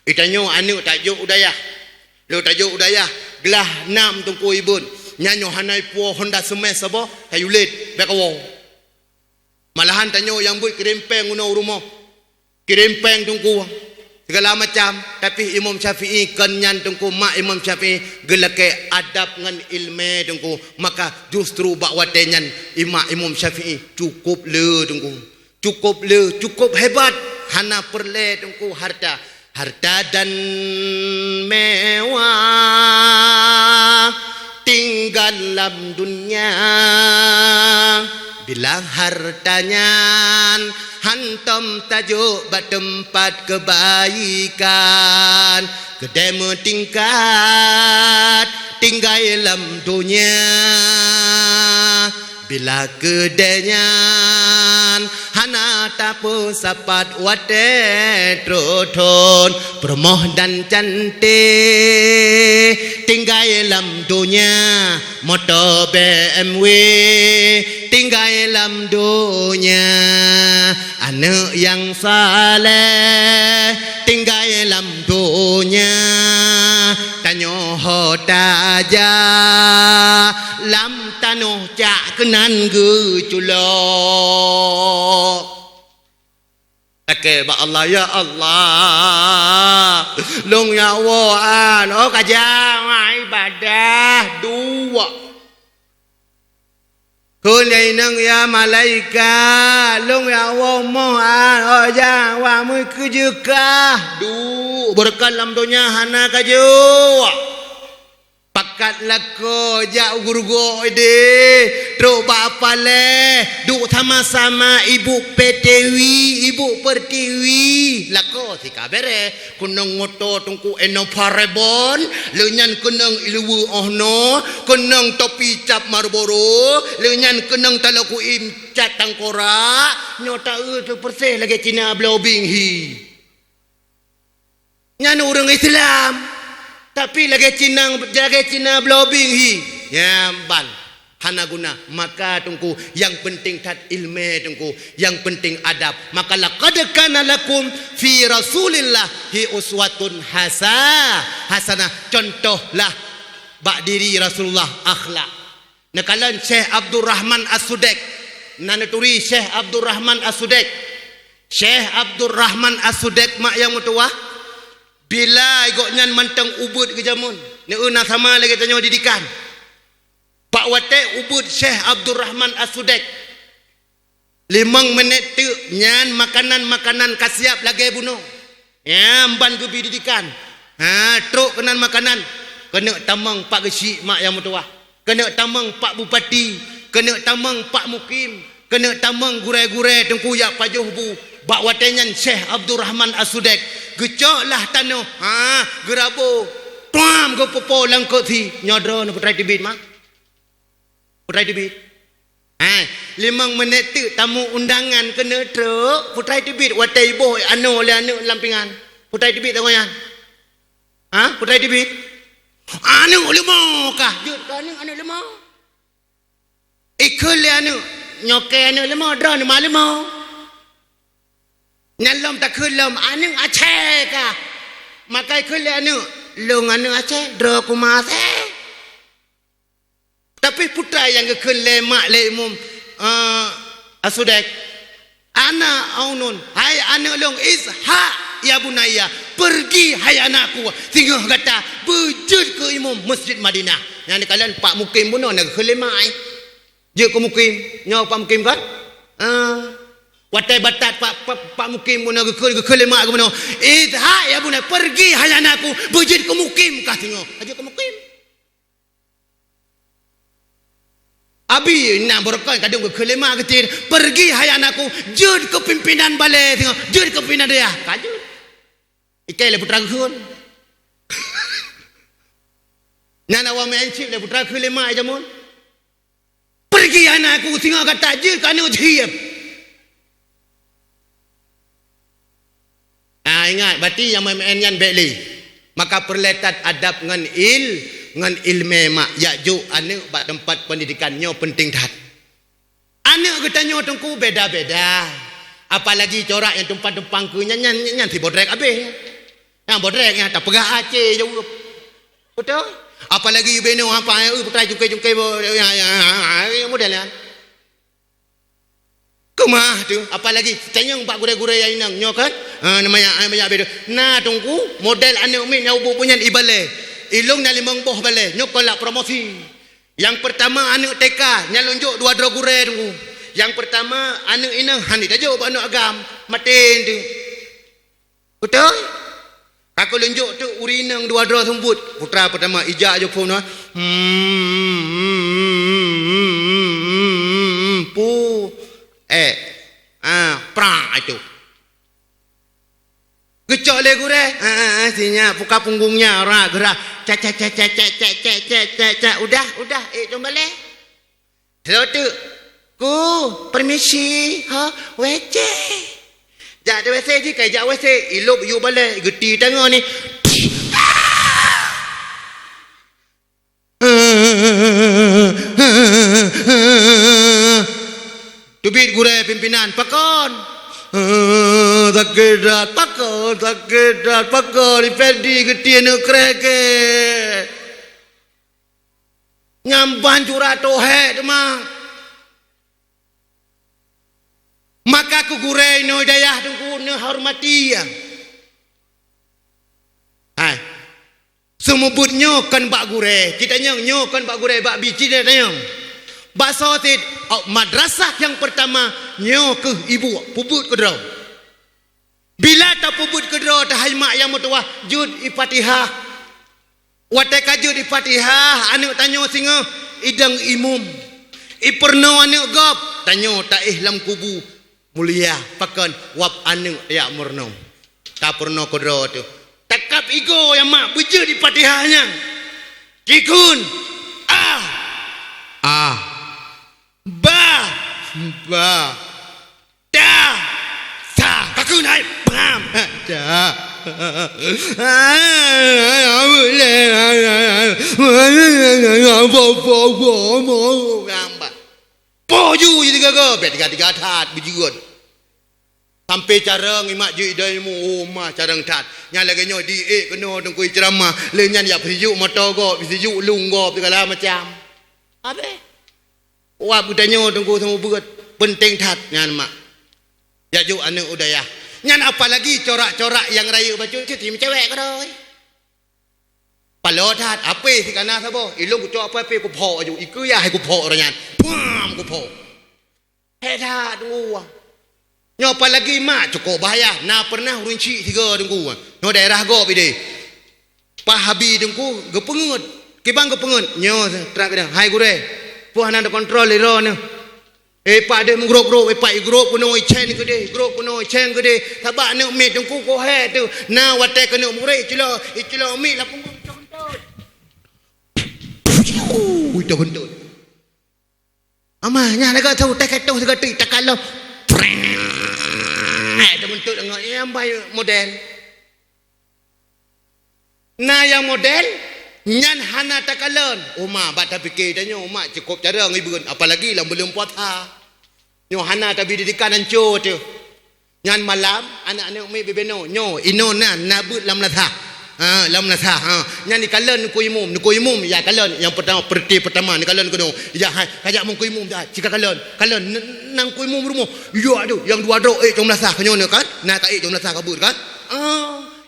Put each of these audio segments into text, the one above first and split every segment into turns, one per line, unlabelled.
Itanyo anu tajuk udayah. Lo tajuk udayah gelah nam tungku ibun. Nyanyo hanai puo Honda semes apa? Hayulit bekawo. Malahan tanyo yang buat kerempeng guna rumah. Kerempeng tungku segala macam. Tapi Imam Syafi'i kenyan tungku mak Imam Syafi'i gelake adab ngan ilmu tungku. Maka justru bakwatenyan Imam Syafi'i cukup le tungku. Cukup le, cukup hebat. Hana perle tungku harta dan mewah tinggal dalam dunia. Bilang hartanya hantam tajuk tempat kebaikan, kedai tingkat tinggal dalam dunia. Bila kedainya hana tapu sapat wate troton permoh dan cantik tinggal dalam dunia. Motor BMW tinggal dalam dunia. Anak yang saleh tinggal dalam dunia. Tanyo hotaja lam tanuh cak kenan ge culok. Okey, ba Allah ya Allah. Long nyawaan oh kajang ibadah dua. Kulai nang ya malaikat long ya Allah mohan oh jang wa mu kejekah du berkat lam dunia hana kaju. Pakat lako jak gurgo ide truk bapa le duk sama-sama ibu PTW ibu pertiwi lako si kabere kunang moto tungku eno parebon lenyan kunang ilwu ohno kunang topi cap Marlboro lenyan kunang talaku im cat tangkora nyota tu persih lagi Cina blobing hi nyan orang Islam tapi lagi Cina blobing hi nyambal hana guna. Maka tungku yang penting tat ilmu tungku yang penting adab. Maka laqad kana lakum fi rasulillahi uswatun hasanah. Contohlah bak diri Rasulullah akhlak. Nakalan Syekh Abdul Rahman As-Sudek nanaturi Syekh Abdul Rahman As-Sudek. Syekh Abdul Rahman As-Sudek mak yang mutuah bila igoknyan mantang ubud ke jamun ni una sama lagi tanya didikan pak wate ubud Syekh Abdul Rahman As-Sudek 5 minit tu nyan makanan kasiap lagi bunuh ya ban gebi didikan truk kenan makanan kena tamang pak gesik mak yang mutuah kena tamang pak bupati kena tamang pak mukim kena tamang gurai-gurai tengku yak pajuh bu bak watenyan Syekh Abdul Rahman As-Sudek gecoklah tanah gerabo tuam go popo langkot si nyodro no putrai tibit mak putrai tibit 5 minit tu tamu undangan kena truk putrai tibit watai boh anu le anu lampingan putrai tibit tahu yan putrai tibit anu lemo kah jut ka anu lemo ikul le anu nyoke anu lemo dro ni malemo nyalom tak kelom anu aceh kah makai kele anu long anu aceh dro kumase tapi putra yang kele mak le umum As-Sudek ana aunun hai anu long isha ya bunaya pergi hai anakku sehingga kata bujud ke imam Masjid Madinah yang kalian pak mukim buno nak kele mai je ke mukim nyaw pak mukim kan watai batat pak mukim guna gekele mak guna idha ya buna pergi hai anakku bujid ke mukim kah tengok aja ke mukim abi nak berkan kadang gekele mak ketir pergi hai anakku jud ke pimpinan balai tengok jud ke pimpinan dia kajut ikai le putra kun nana wa mencip le putra kele mak jamun pergi anakku tengok kata jud kanu jiep. Ingat berarti yang menyan beli maka perletat adab ngan ilmu mak yakju anak bak tempat pendidikannya penting dah anak katanya tengku beda-beda apalagi corak yang tempat-tempat ke nyan si bodrek habis Yang bodrek yang tak pegah Aceh juga. Betul? Apalagi you beno apa putra jungkai-jungkai modelnya. Kemah tu, apalagi tanya pak gure-gure yang inang nyo kan? Namanya bedo. Nah tunggu model anak umi nyau punya ibale. Ilung na limang boh bale, nyo kolak promosi. Yang pertama anak TK, nyalunjuk dua dro gure tunggu. Yang pertama anak inang hani tajuk anak agam, matin tu. Betul? Aku lunjuk tu urinang dua dro sembut. Putra pertama ijak je phone ah. Pu pra itu gecok le gure sinya buka punggungnya ora gerak cek udah coba le tu ku permisi WC jak de WC ji kai jak WC ilup you balik geti tengok ni Tubit gure pimpinan pakon. Takedat pakon ipedi geti ne kreke. Nyamban curah tohe demang. Maka ku gure no dayah tungku ne hormati ya. Hai. Semubut nyokan bak gure. Kita nyokan bak gure bak biji dia tanyong. Bahasa tid madrasah yang pertama nyo ke ibu puput kedro. Bila tak puput kedro tahai mak yang mutuah jud Fatihah. Wateka jud Fatihah anak tanyo singa idang imum. Iperno anak gop tanyo tak lam kubu mulia pakan wap anak ya murno. Tak perno kedro tu. Takap ego yang mak bujud di Fatihahnya. Kikun ba da sa aku naik paham da poju jadi gagal tiga tat bijut sampai carang imak ju idaimu umah carang tat nyala genyo di kena tengkui ceramah lenyan ya pijuk motor go pijuk lung go segala macam abe wah budanya tunggu sama berat penting tat nyan mak ya ju anu udaya nyan apalagi corak-corak yang raya baju tu tim cewek ke doi palo tat apa si kana sabo ilung ku apa ku pho ju iku ya hai ku pho ro nyan pam ku pho he tat tunggu nyo apalagi mak cukup bahaya na pernah runci tiga tunggu no daerah go bide pahabi tunggu gepengut kibang gepengut nyo trak dah hai gure puan ada kontrol iro ne pak de mgrok pak igrok kuno chen gede grok kuno chen gede tabak ne mit ku ko he tu na wate kena mure iclo mi la pung to kentut amanya naga tahu tak tahu segala tak kalau ada bentuk dengan yang baik model na yang model nyan hana takalon uma bat fikir tanya uma cukup cara ngibun apalagi lah belum puasa nyo hana tapi didikan anco tu nyan malam anak-anak umi bebeno nyo inona nabut lam latha lam latha nyan dikalon ku imum ya kalon yang pertama ni kalon kuno ya kajak mung ku imum dah jika kalon nang ku imum rumah yo aduh yang dua dro jom latha kanyo kan na ka jom latha kabut kan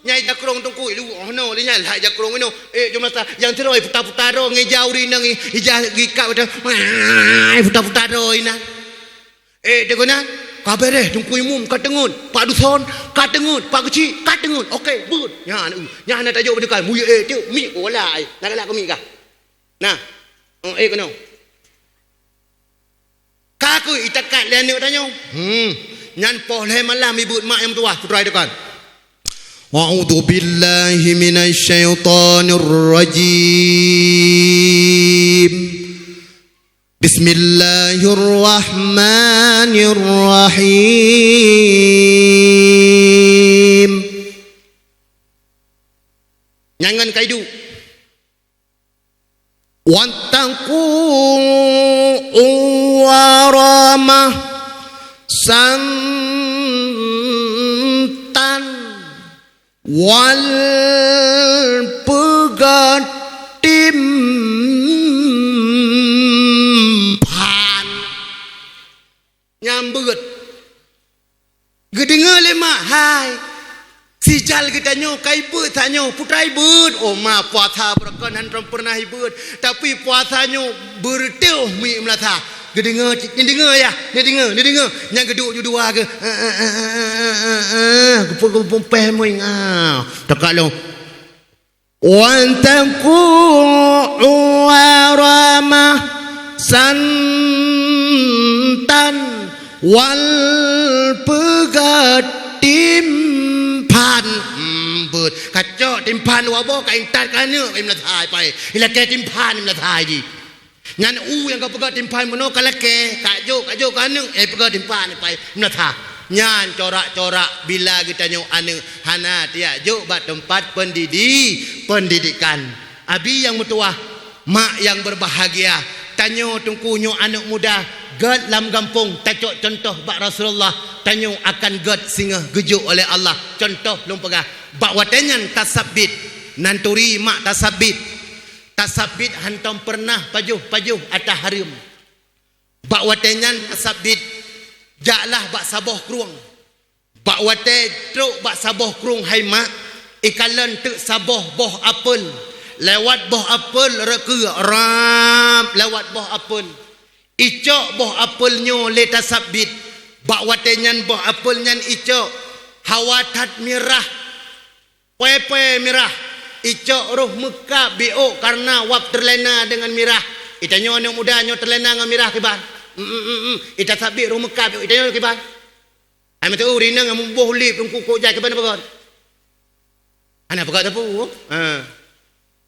nyai jakrong tungku lu ono le nyai hak jakrong ino jom latha yang teroi putar-putar ro ngejau rinang ijah gikap dah putar-putar ro ina degonan kabere tungku imum katengun pak duson katengun pak kecil katengun okey but nya nak tajuk berdekat mu tu mi bola nak galak ke mi kah nah kena kaku itakat le anak tanyo nyan poh le malam ibu mak yang tua putrai dekan a'udzu billahi minasyaitonir rajim bismillahirrahmanirrahim nyangan kaidu wantaqu waramah santan wal pegatimpan nyambut gedengar lemah hai sijal kita nyo kai beut tanyo putrai beut oh ma puasa berkenan pernah beut tapi puasanya berteuh mi melata gedengar ni dengar ya ni dengar yang geduk ju dua ke pempeh mo ngau takak lo wan taku warama santan wal pegatimpan beut kacok timpan wabo ka intat kana im la thai pai ila ke timpan im la thai ji ngan yang kau pegat timpan mono kala ke kajok kana pegat timpan pai im la tha nyan corak-corak bila kita nyo anu hana dia juk bat tempat pendidikan abi yang mutuah mak yang berbahagia tanyo tungku nyo anak muda gad lam kampung tacok contoh bak Rasulullah tanyo akan gad singa gejuk oleh Allah contoh long pegah bak watenyan tasabit nanturi mak tasabit hantam pernah pajuh atas harim bak watenyan tasabit jaklah bak saboh kruang bak wate truk bak saboh krung hai mak ikalan tek saboh boh apel lewat boh apel reke ram lewat boh apel icok boh apelnyo le tasabit bak watenyan boh apelnyan icok hawatat mirah pepe mirah icok roh Mekah bio karena wap terlena dengan mirah itanyo anak muda nyo terlena dengan mirah kiban ita sabit roh Mekah bio itanyo kiban ai mata urina ngam boh lip kukuk jai kiban apa ana pegat tapu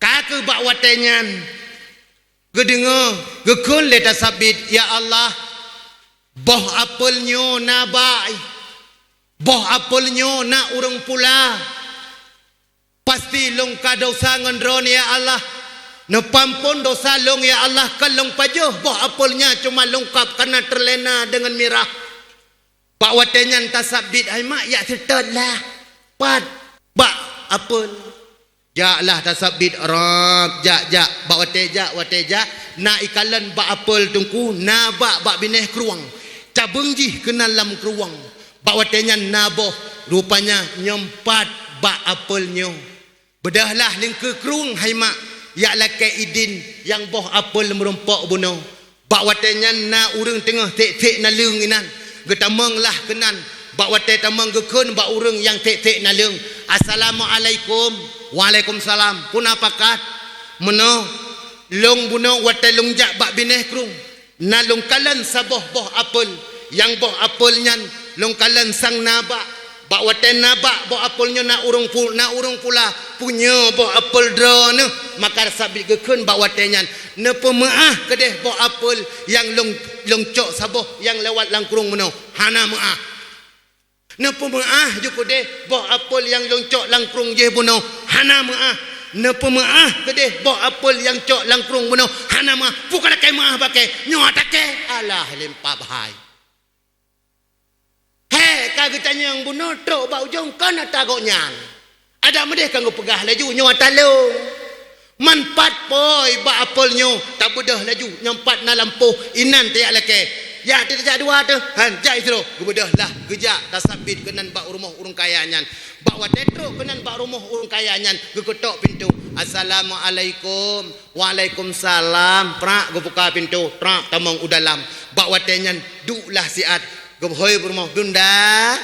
kake bak watenyan gedengar gekun le tasabit ya Allah boh apelnyo na bai boh apelnyo na urang pula pasti long ka dosa ngendron ya Allah nepampun dosa long ya Allah kalong pajuh boh apelnya cuma lengkap karena terlena dengan mirah pak watenyan tasabit hai mak ya setlah pat bak apel jaklah tasabit rab jak bak wateja na ikalan bak apel tungku na bak bineh kruang cabengji kenal lam kruang bak watenyan naboh rupanya nyempat bak apelnyo bedahlah lingke krung hai mak ya lake idin yang boh apel merempok buno bak watenyan na urang tengah tek na leung inan getameng lah kenan bak wate tameng gekun bak urang yang tek na leung assalamualaikum waalaikumsalam pun apakah meno long buno wate longjak bak bineh krung na longkalan saboh boh apel yang boh apel nyan longkalan sang nabak bak waten nabak boh apelnya na urung pula punya boh apel drone maka sabit gekun bak watenyan ne pemaah kedeh boh apel yang longcok saboh yang lewat langkurung meno hana maah ne pemaah ju kedeh boh apel yang longcok langkurung je buno hana maah ne pemaah kedeh boh apel yang cok langkurung buno hana maah pukala kai maah pakai nyotake alah lempa bahai kagetanya yang bunuh truk bau jong kan tagok nyang ada medeh kanggo pegah laju nyo talung manpat poi ba apelnyo tak bedah laju nyempat na lampuh inan tiak leke ya tidak dua tu han jai siro gebedah lah gejak tasabit kenan ba rumah urung kayanyan ba watetro kenan ba rumah urung kayanyan geketok pintu assalamualaikum waalaikumsalam prak gebuka pintu prak tamang udalam ba watenyan duklah siat gobhoi rumah bunda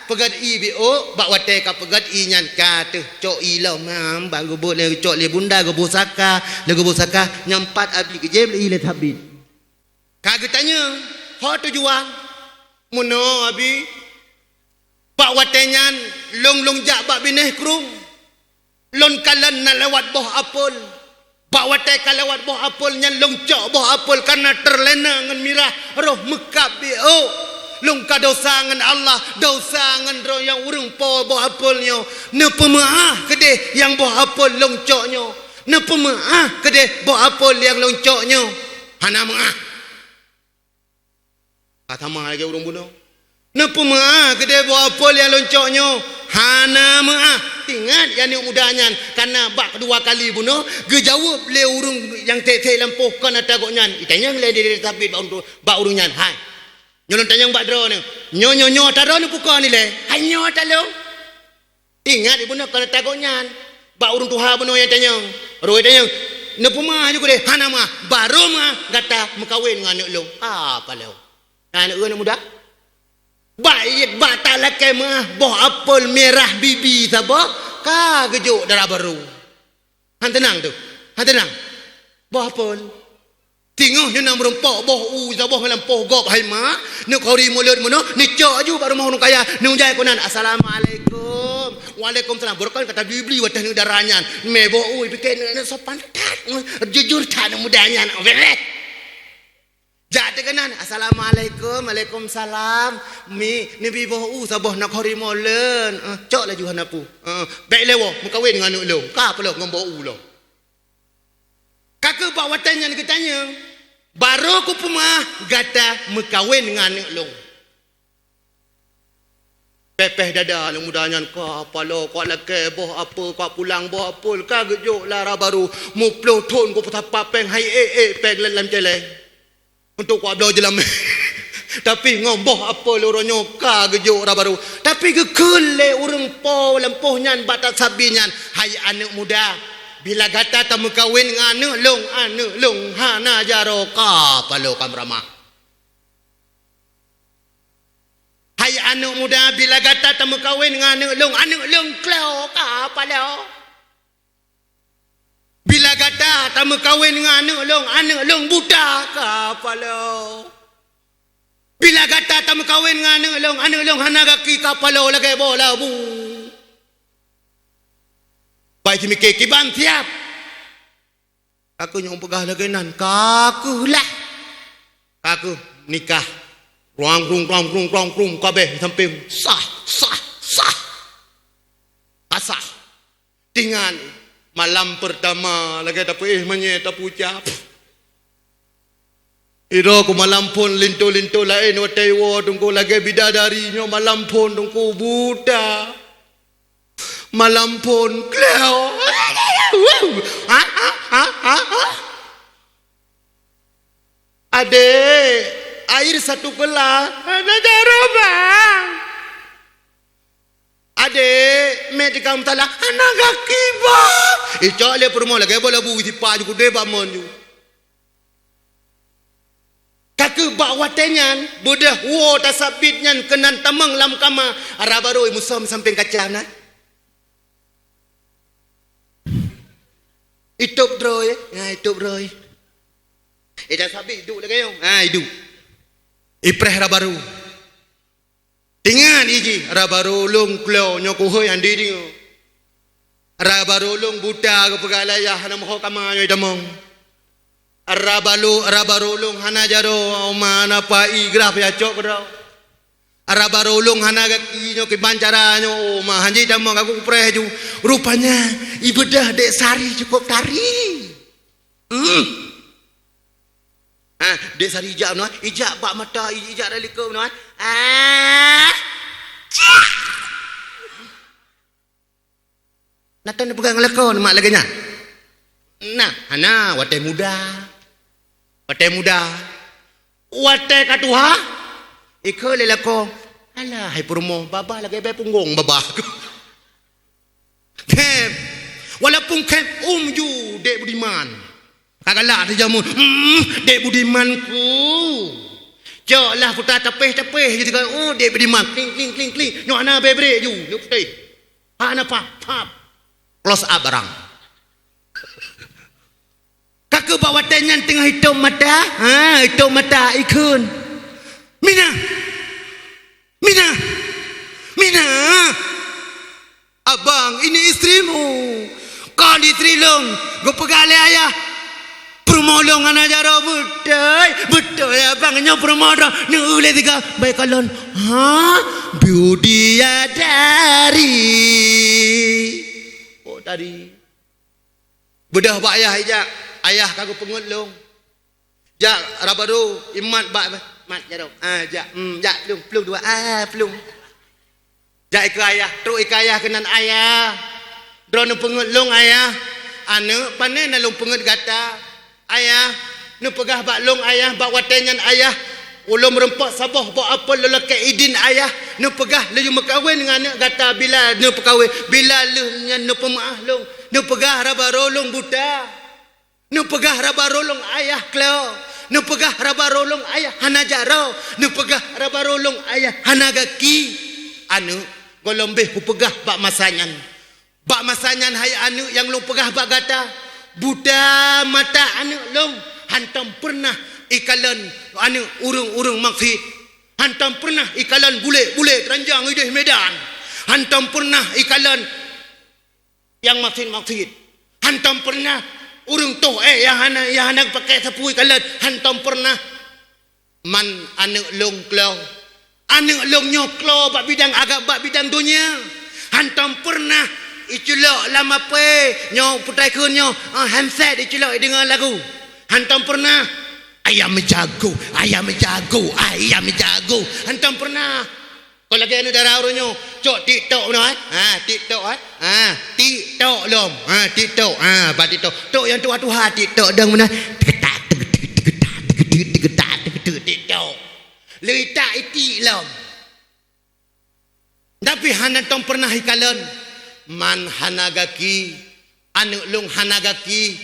pegat i bio bak wate ka pegat i nyan ka tu cok i lo mam bang gobot le cok le bunda gobo saka nyampat abi kejem le thabit kaget tanya ho tujuan muno abi bak wate nyan long jak bak bineh krung lon kalan na lewat boh apel bak wate ka lewat boh apel nyan long cok boh apel karena terlena ngan mirah roh Mekah bio long ka dosa ngan Allah dosa ngan ro yang urang po boh apelnyo ne pemaah kedeh yang boh apel longcoknyo ne pemaah kedeh boh apel yang longcoknyo hana maah kata mah lagi urang buno Napa maah kedai buah apel yang loncoknya? Hana maah. Tingat yang ni mudahnya karena bak kedua kali bunuh gejawab le urung yang tek-tek lampuh kan atagoknya. Itanya le dia tapi bak urungnya. Hai. Nyolong tanyang bak dro ni. Nyo taro ni puka ni le. Hanyo talo. Ingat ibu nak kena takutnya. Bak urung tuha bunuh yang tanyang. Roi tanyang. Napa maah juga deh. Hana maah. Baru maah kata mengkawin dengan anak lo. Apa lo? Anak lo muda? Baik batal lakai mah boh apel merah bibi sabah ka gejuk darah baru. Han tenang tu. Han tenang. Boh apel. Tengok ni nak merempok boh sabah lampuh gop hai mak. Nak kori mulut mono ni cok ju baru mau kaya. Nung jai konan assalamualaikum. Waalaikumsalam. Berkan kata bibli watah ni darahnya. Me boh bikin sopan tat. Jujur tak mudahnya. Beres. Jadi kanan assalamualaikum waalaikumsalam mi nabi boh sabah nak hari molen cok laju hanapu baik lewo mengkawin dengan anak lo ka apa lo ngombo lo kakak bawa tanya kita tanya baru ku pemah gata mengkawin dengan anak lo pepeh dada lu mudahnya ka apa lo ka lake boh apa ka pulang boh apul ka gejuk lara baru mu ploton ku petapa peng hai peng lam celeng untuk kau belajar dalam tapi ngomboh apa loronyo ka gejuk ra baru tapi gekele urang po lempohnya batas sabinya hai anak muda bila gata tamu kawin dengan anak long hana jaro ka palo kamrama hai anak muda bila gata tamu kawin dengan anak long klau ka palo bila kata tamu kawin dengan anak long budak apa lo? Bila kata tamu kawin dengan anak long hana kaki kapal lo lagi bola bu. Baik mi keki ban tiap. Aku nyong pegah lagi nan kaku lah. Kaku nikah. Ruang kabeh sampai sah. Asah. Dengan malam pertama lagi tak manye tak ucap. Iro ku malam pun lintu lain watai wo tunggu lagi bidadarinya malam pun tunggu buta. Malam pun kleo. Ade air satu gelas. Ada jarobang. Ade medika mutala anak kaki ba. Icak le permo lagi bola bu isi paju ku deba monju. Kakek bak watenyan budah wo tasabitnya kenan tamang lam kama arabaroi musam samping kacana. Itop droy, itop droy. Ida sabit hidup lagi yo. Hidup. Ipreh rabaru. Dengan iji rabarulung klo nyoko hoy andi dingo. Rabarulung buta ke pegalaya hana moho kamanyo damong. Rabarulung hana jaro mana pa igraf ya cok bro. Rabarulung hana inyo ke bancaranyo ma hanji damong aku preh ju. Rupanya ibadah dek sari cukup tari. Dek sari ijak no, ijak bak mata, ijak dalikum no. Nak tahu pegang lekau mak lagi nya. Nah, hana watai muda. Watai katuha. Ikau lelako. Alah, hai purmo, baba lagi be punggung baba. Kep. Walaupun kep ju dek budiman. Kagalah tu jamun. Dek budimanku. Joklah putar tepeh gitu kan. Oh dek budiman. Kling. Nyok ana bebre ju. Nyok teh. Ana pap. Close up barang. Kakak bawa tenyan tengah hitam mata. Hitam mata ikun. Mina. Abang, ini istrimu. Kau di trilong. Gue pegali ayah. Permolong anak jaro betul ya abang nyo permolong. Ni ulai tiga baik kalon. Bidadari. Oh tadi. Bedah bak ayah ijak. Ayah kagu pengelong. Jak rabado imat bak mat jadok ja plung dua plung ja ke ayah tru ke ayah kenan ayah drone pengut long ayah ane pane na long pengut gata ayah nu pegah bak long ayah bak watenyan ayah ulum rempak sabah bak apa lelaki idin ayah nu pegah lu makawin dengan anak gata bila nu pekawin bila lu nyan nu pemaah long nu pegah raba rolong buta nu pegah raba rolong ayah klau nu pegah raba rolong ayah hanajaro nu pegah raba rolong ayah hanagaki anu golombe hu pegah bak masanyan hai anu yang long pegah bak gata buta mata anu long hantam pernah ikalan anu urung makfi hantam pernah ikalan bule keranjang ideh medan hantam pernah ikalan yang makfid hantam pernah urung toh yang hana pakai sapu ikalan hantam pernah man anu long klau anu long nyoklo bak bidang dunia hantam pernah iculok lama pe nyo putai kun nyo handset iculok dengan lagu hantam pernah ayam jago hantam pernah kalau lagi anu darah orangnya cok tiktok no tiktok tiktok lom tiktok ba tiktok tok yang tua tiktok dang mana tiktok leita iti lom tapi hantam pernah ikalan man hanagaki anu long hanagaki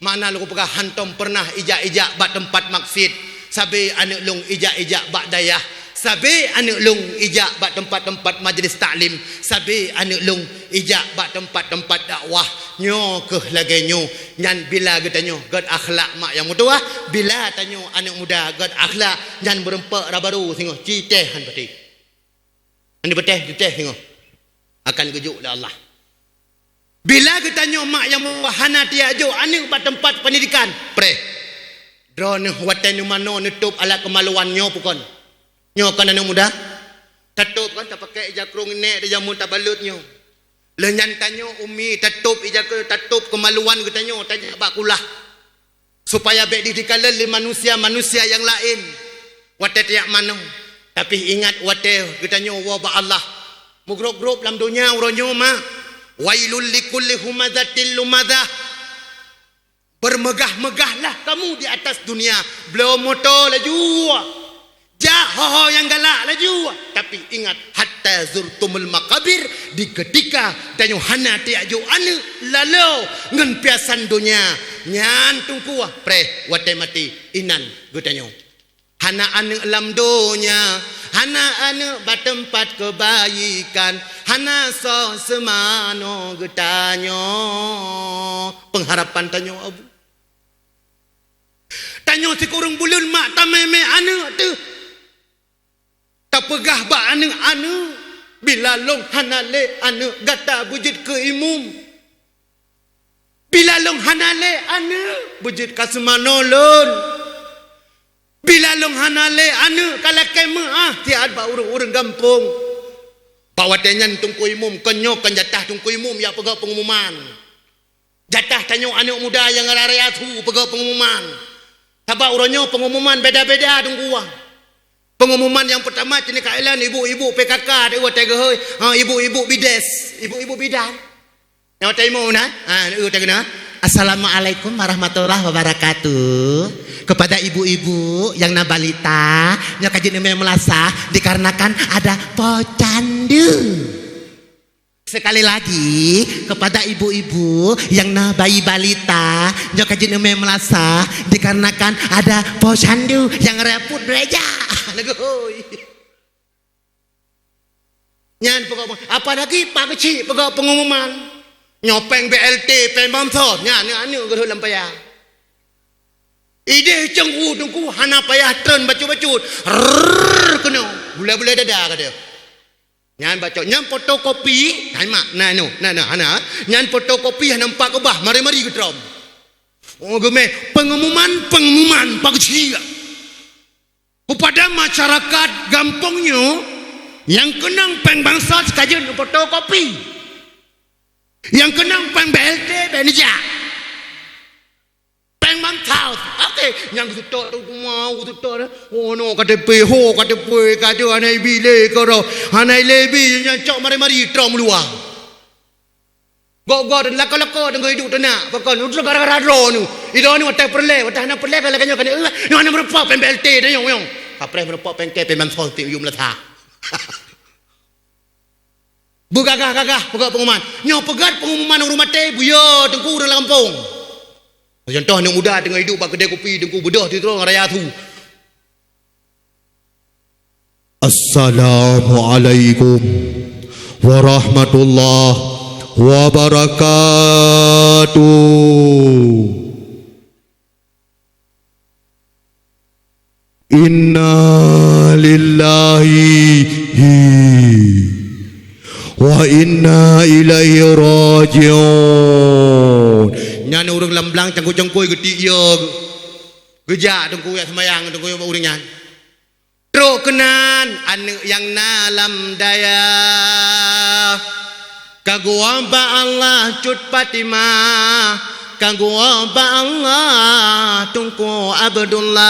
mana lu pegah hantom pernah ijak bak tempat maksud sabe anu long ijak bak dayah sabe anu long ijak bak tempat-tempat majlis taklim sabe anu long ijak bak tempat-tempat dakwah nyo ke lagi nyo nyan bila getanyo god akhlak mak yang muda bila tanyo anak muda god akhlak nyan berempak rabaru singo citeh han peti andi beteh singo akan gejuk oleh Allah. Bila kita tanya mak yang wahana dia jo ane ke tempat pendidikan pre drone watan mano nutup ala kemaluannya pukon nyo kan anak muda tutup kan tak pakai jakrung nek dia jamun tak balutnya lenyan tanyo umi tutup tutup kemaluan kita nyo tanya bak kulah supaya baik dikala le manusia yang lain wate tiak mano tapi ingat wate kita nyo wa ba Allah mugrop dalam dunia uronyo mak wailul likulli humadzatil lumadzah bermegah-megahlah kamu di atas dunia belum motor laju jahoh yang galak laju tapi ingat hatta zurtumul maqabir di ketika tanyo hana tiaju anu lalu ngan piasan dunia nyan tungku pre wate mati inan gutanyo hana anu lam dunia hana anu batempat kebaikan hana so semano getanyo pengharapan tanyo abu tanyo si kurung bulun mak tameme anu tu tapegah ba anu bila long hanale anu gata bujud ke imum bila long hanale anu bujud ka semano lon bila long hanale anu kalakai tiad ba urang gampung bawa tenyan tungku imum kenyo kan jatah tungku imum ya pegak pengumuman jatah tanyo anak muda yang ngarariatu pegak pengumuman tabak uronyo pengumuman beda-beda tungku pengumuman yang pertama cini kailan ibu-ibu PKK dewa tegahoi ibu-ibu bides ibu-ibu bidan yang taimo na tegana Assalamualaikum warahmatullahi wabarakatuh. Kepada ibu-ibu yang nabalita yang kajian melasa dikarenakan ada pocandu. Sekali lagi kepada ibu-ibu yang bayi balita yang kajian melasa dikarenakan ada pocandu yang reput bereja. Nyan pokok apa lagi pak kecil pokok pengumuman nyopeng BLT pembamsor nyan anu geus lampaya ide cengku tungku hana payah tren bacut-bacut kena bula-bula dada ka dia nyan baca nyan fotokopi mak nah hana nyan fotokopi nampak ke bah mari-mari getrom geme pengumuman pak kecil kepada masyarakat gampongnya yang kenang peng bangsa sekajun fotokopi yang kenang peng BLT benja peng mantau oke yang tutok tu mau tutok oh no kata pe ho kata pe kata anai bile karo anai lebi yang cok mari-mari trong luar go dan lako-lako dengan hidup tenak pakon udah gara-gara drone itu ni watai perle watai na perle kalau kanyo kan ni ana merepok PMBLT dah yong kapres merepok pengke pemam solti yum letha Gagah pegat pengumuman. Nyo pegat pengumuman rumah teh buya tengku dalam kampung. Contoh anak muda tengah hidup bak kedai kopi tengku bedah di terong raya tu. Assalamualaikum warahmatullahi wabarakatuh. Inna lillahi wa inna ilaihi rajiun. Nyan urang lamblang cangkui-cangkui getik ya. Gejak tengku ya semayang tengku ya urang nyan. Truk kenan anu yang nalam daya. Kanggo amba Allah cut Fatimah. Kanggo amba Allah tungku Abdullah.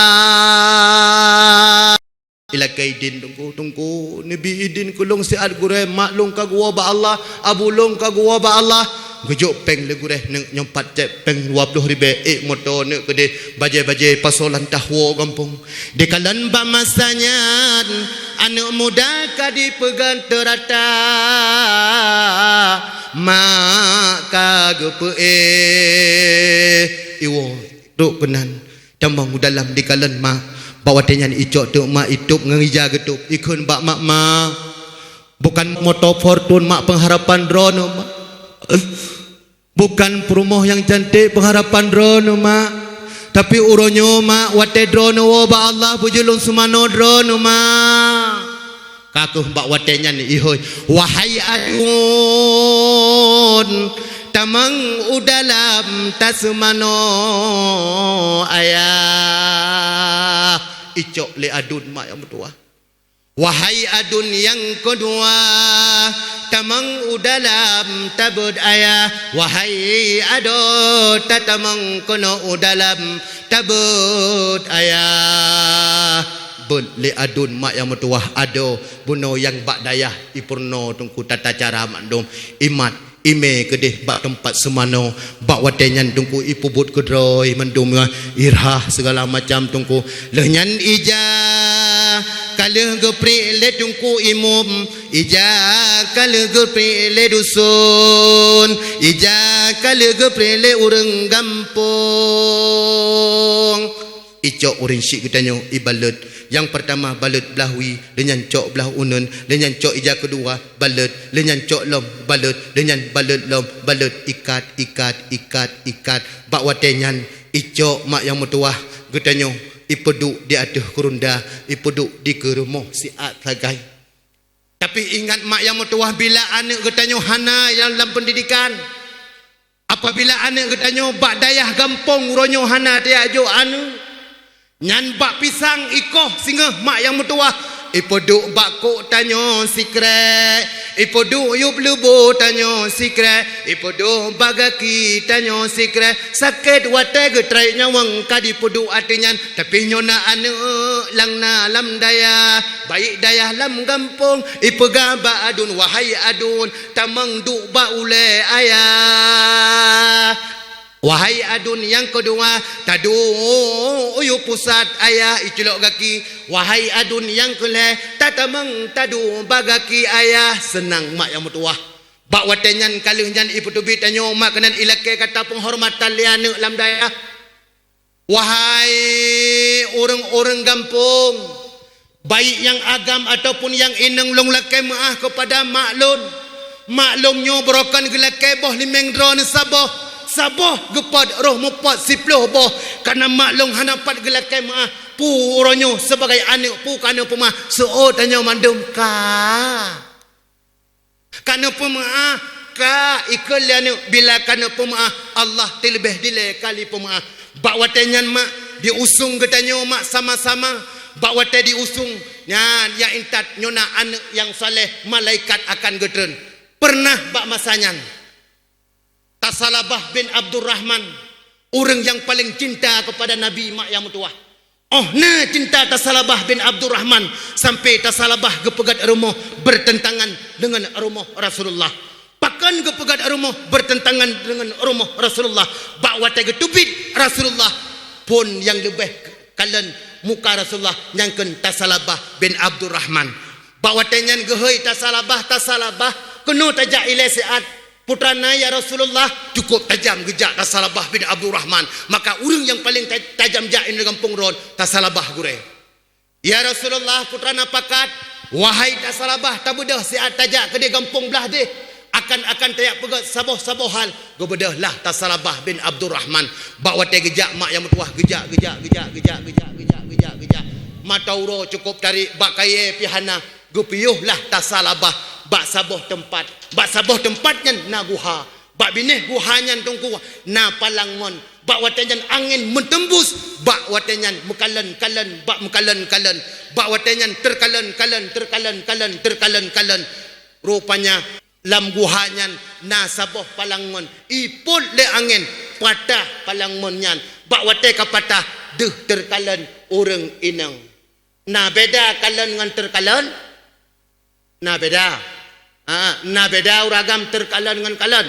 Ila kaidin tungku Nabi idin kulung siat gure maklung kagua ba Allah abulung kagua ba Allah gejuk peng le gure nyompat cek peng 20,000 motor ne kede baje-baje pasolan tahwo kampung dekalan ba masanya anak muda kadi pegan terata mak kagepe iwo duk kenan tambang dalam dekalan mak bawa tenyan icok tu mak hidup ngija getup ikun bak mak mak bukan motor fortune mak pengharapan drone mak bukan perumoh yang cantik pengharapan drone mak tapi uronyo mak wate drone wo ba Allah pujulung sumano drone mak kakuh bak watenyan ihoy wahai akun tamang udalam tasmano ayah icok le adun mak yang bertua wahai adun yang kedua tamang udalam tabud ayah wahai ado tatamang kono udalam tabud ayah bel le adun mak yang bertua ado buno yang bak dayah ipurno tungku tata cara mandom imat ime kedeh bak tempat semano bak watenyan tungku ipubut kedroi mendum irah segala macam tungku lehnyan ija kaleh gepri le tungku imum ija kaleh gepri le dusun ija kaleh gepri le urang gampung icok urin syik ketanyo ibalut yang pertama balut belahwi dengan cok belah unun dengan cok ija kedua balut dengan cok lom balut dengan balut lom balut ikat bak watenyan icok mak yang metuah getanyo ipeduk di aduh kurunda ipeduk di kerumoh siat lagai tapi ingat mak yang metuah bila anak getanyo hana yang dalam pendidikan apabila anak getanyo bak dayah gampong uronyo hana dia ajo anu nyan bak pisang ikoh singa mak yang metuah ipoduk bakuk tanyo sikre ipoduk yub lubu tanyo sikre ipoduk bagaki tanyo sikre sakit wate getrai nyawang kadi poduk atinyan tapi nyona ane lang na lam daya baik daya lam gampung ipega ba adun wahai adun tamang duk ba ule ayah wahai adun yang kedua tadu uyu pusat ayah iculok gaki wahai adun yang kele tatamang tadu bagaki ayah senang mak yang mutuah bak watenyan kalihnya iputubi tanyo mak kenan ilake kata penghormatan liane lam daya wahai orang-orang kampung baik yang agam ataupun yang ineng long lake maah kepada maklumnyo berokan gelake boh limeng drone saboh gepad roh mupat siploh boh karena maklum hanapat gelakai maah pu uronyo sebagai anak pu kana pemah seo tanya mandum ka kana pemah ka ikalian bila kana pemah Allah terlebih dile kali pemah bak watenyan mak diusung getanyo mak sama-sama bak wate diusung nyan ya intat nyona anak yang saleh malaikat akan getren pernah bak masanyan Tasalabah bin Abdurrahman orang yang paling cinta kepada Nabi mak yang mutuah. Oh na cinta Tasalabah bin Abdurrahman sampai Tasalabah gepegat rumah bertentangan dengan rumah Rasulullah. Pakan gepegat rumah bertentangan dengan rumah Rasulullah. Bawa tega tubit Rasulullah pun yang lebih kalian muka Rasulullah nyangken Tasalabah bin Abdurrahman. Bawa tenyan gehoi Tasalabah kena tajak ilai seat putrana ya Rasulullah cukup tajam gejak Tasalabah bin Abdurrahman. Maka orang yang paling tajam jain di kampung ron Tasalabah gure. Ya Rasulullah putrana pakat wahai Tasalabah tabudah seat tajak ke di kampung belah deh akan tayak pegat saboh hal gobedah lah Tasalabah bin Abdurrahman. Bawa te gejak mak yang mutuah gejak matauro cukup tarik bak kaya pihana gepiyuh lah Tasalabah bak saboh tempatnya na guha bak binih guhanyan tungku na palangon bak watenyan angin mentembus bak watenyan mekalan bak mekalan bak watenyan terkalan rupanya lam guhanyan na saboh palangon ipul le angin patah palangonnya bak wate kapatah deh terkalan orang inang. Na beda kalan dengan terkalan. Na beda uragam terkalan dengan kalan.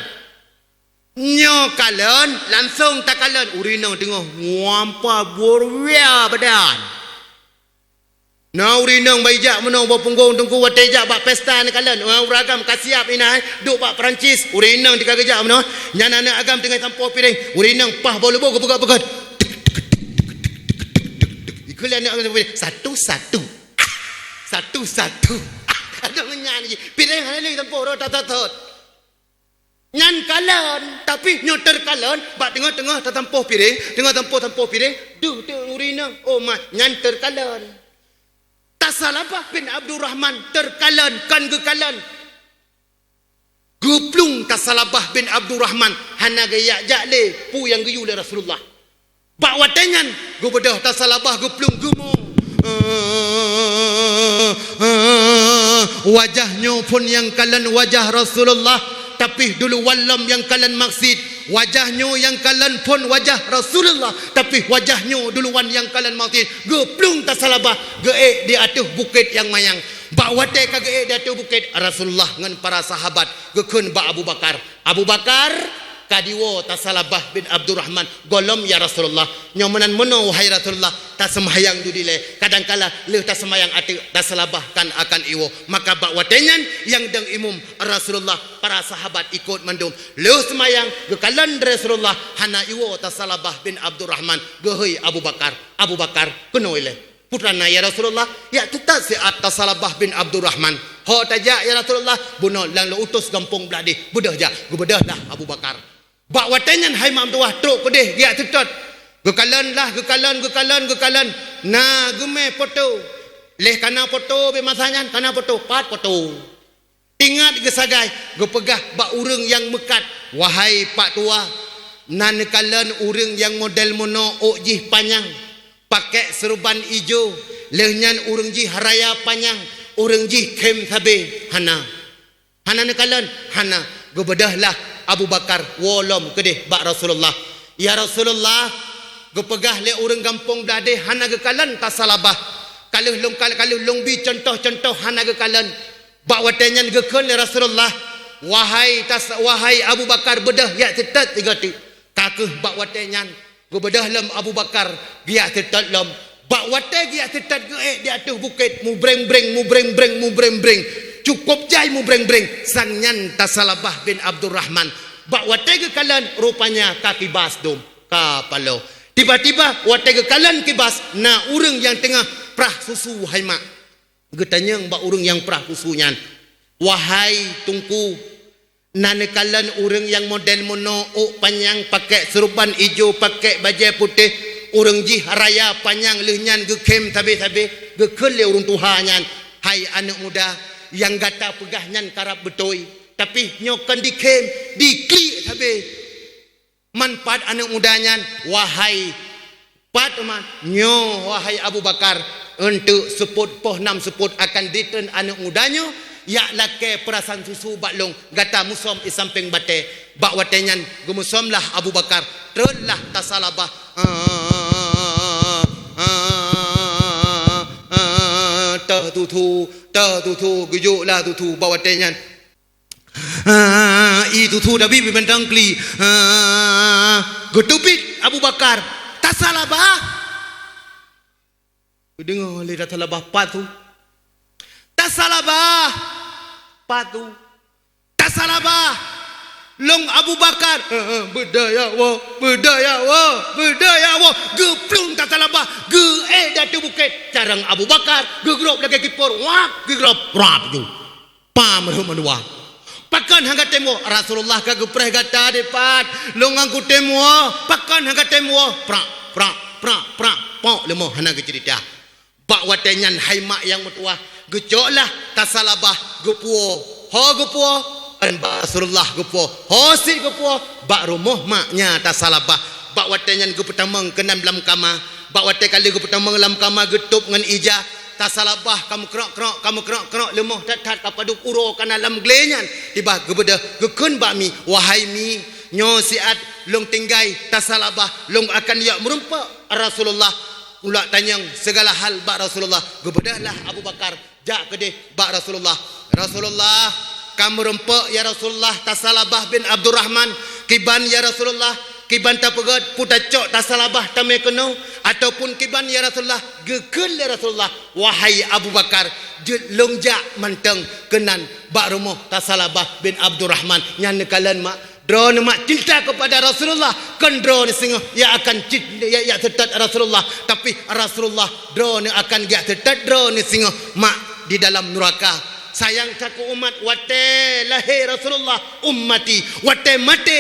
Nyo kalan langsung tak kalan urina tengah nguampa burwia badan. Na urina baijak menong bawa punggung tungku watejak bak pesta ni kalan. Uragam kasiap ina duk bak Perancis urina tiga gejak menong. Nyana agam tengah tampau piring urina pah bolu bo gepegat. Kuliah satu ada nyanyi pilih hari ni tempoh tatat nyan kalan tapi nyoter kalan bak tengah tatampoh piring tengah tampoh piring duh urina oh mak nyan terkalan Tasalabah bin Abdurrahman terkalan kan gekalan geplung Tasalabah bin Abdurrahman hana gaya jakle pu yang geyu le Rasulullah. Bak watengan gubedah Tasalabah geplung gemung wajahnya pun yang kalian wajah Rasulullah tapi dulu walam yang kalian maksud wajahnya yang kalian pun wajah Rasulullah tapi wajahnya duluan yang kalian maksud geplung Tasalabah geek di atas bukit yang mayang bak wate ka geek di atas bukit Rasulullah dengan para sahabat gekeun bak Abu Bakar kadiwo Tasalabah bin Abdurrahman golom ya Rasulullah nyomanan meno wahai Rasulullah ta sembahyang dudile kadangkala leuh ta sembahyang ati Tasalabah kan akan iwo maka bak watenyan yang deng imum Rasulullah para sahabat ikut mandum leuh sembahyang gekalan Rasulullah hana iwo Tasalabah bin Abdurrahman gehoi Abu Bakar keno ile putrana ya Rasulullah ya tetap seat Tasalabah bin Abdurrahman ho tajak ya Rasulullah buno lang lo utus kampung belah di bedah ja gubedah lah Abu Bakar. Bak watenyan hai mam tuah truk pedih dia tetot gekalan na geme foto leh kana foto be masanyan kana foto pat foto ingat gesagai gepegah bak urang yang mekat wahai pak tua nan kalan urang yang model mono ojih panjang pakai serban ijo lehnyan urang ji haraya panjang urang ji kem sabe hana nekalan hana gebedahlah Abu Bakar wolom kedeh bak Rasulullah ya Rasulullah gepegah le urang kampung dade hana gekalan Tasalabah kaluh long bi contoh hana gekalan bak watenyan gekeun le Rasulullah wahai Abu Bakar bedah ya tetet tiga ti kakeuh bak watenyan gebedah lem Abu Bakar dia tetet lem bak wate dia tetet geek di atas bukit mu breng cukup jai mu breng sangyan Tasalabah bin Abdurrahman bak wate kalan rupanya kaki bas dom kapalo tiba-tiba wate kalan kibas na urang yang tengah prah susu hai mak getanyang bak urang yang prah susunyan wahai tungku nane kalan urang yang model mono panjang pakai serban hijau pakai baju putih urang ji raya panjang lehnyan gekem tabe gekeul le urang tuhanyan hai anak muda yang gata pegahnya karap betoi tapi nyokan dikem diklik tabe manfaat anak mudanya wahai patman nyo wahai Abu Bakar untuk seput poh 6 seput akan diten anak mudanya ya lake perasaan susu baklong gata musom isamping bate bak watenyan gumusomlah Abu Bakar terlah tasalabah tu gejuklah tu bak watenyan itu tu dah bibi bentangkli getupit Abu Bakar tasalabah dengar oleh tasalabah patu tasalabah patu tasalabah long Abu Bakar berdaya geplung tasalabah ge datu bukit carang Abu Bakar gegrop lagi kipor wak gegrop rap tu pam menua pakan hangga temo Rasulullah kagak preh gata depat longang ku temo pakan hangga temo pra pok lemo hana ke cerita bak watenyan haimak yang mutua gecoklah tasalabah gepuo ho gepuo an Rasulullah gepuo ho si gepuo bak rumah maknya tasalabah bak watenyan gepetamang kenam dalam kama bak wate kali gepetamang dalam kama getup ngan ija tasalabah kamu krok lemah tat kapaduk uro kana lam glenyan tiba gebeda gekun bakmi wahai mi nyo siat long tinggai tasalabah long akan ya merumpa Rasulullah ulak tanyang segala hal bak Rasulullah gebedahlah Abu Bakar jak kedeh bak Rasulullah kamu rempak ya Rasulullah tasalabah bin Abdurrahman kiban ya Rasulullah kiban ta pegat puta cok tasalabah tame keno ataupun kiban ya Rasulullah gekul ya Rasulullah wahai Abu Bakar longjak manteng kenan bak rumah tasalabah bin Abdurrahman nyan kalan mak drone mak cinta kepada Rasulullah kan drone singa ya akan ya tetat Rasulullah tapi Rasulullah drone akan ya tetat drone singa mak di dalam neraka sayang caku umat wate lahir Rasulullah ummati wate mati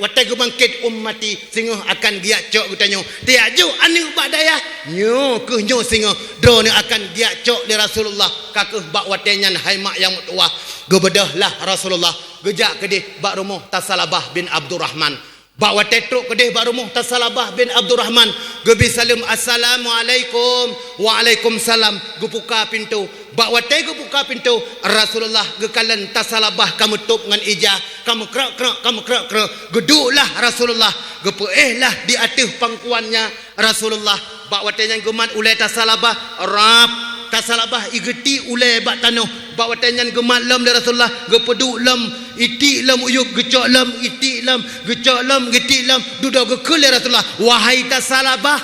wate gebangkit ummati singo akan giat cok gutanyo tiaju anu badaya nyo ke nyo singo drone akan giat cok di Rasulullah kakeh bak watenyan haimak yang tua gebedahlah Rasulullah gejak kedih bak rumah tasalabah bin Abdurrahman bak wate truk kedih bak rumah tasalabah bin Abdurrahman gebi salam assalamualaikum waalaikumsalam gebuka pintu bak wate gebuka pintu Rasulullah gekalan tasalabah kamu tup ngan ija kamu kerak geduklah Rasulullah gepeehlah di atas pangkuannya Rasulullah bak wate yang gemat ulai tasalabah rap tasalabah igeti ulai bak tanoh bak wate yang gemat lam dari Rasulullah gepeduk lam itik lam uyuk gecok lam itik lam gecok lam getik lam duda gekul Rasulullah wahai tasalabah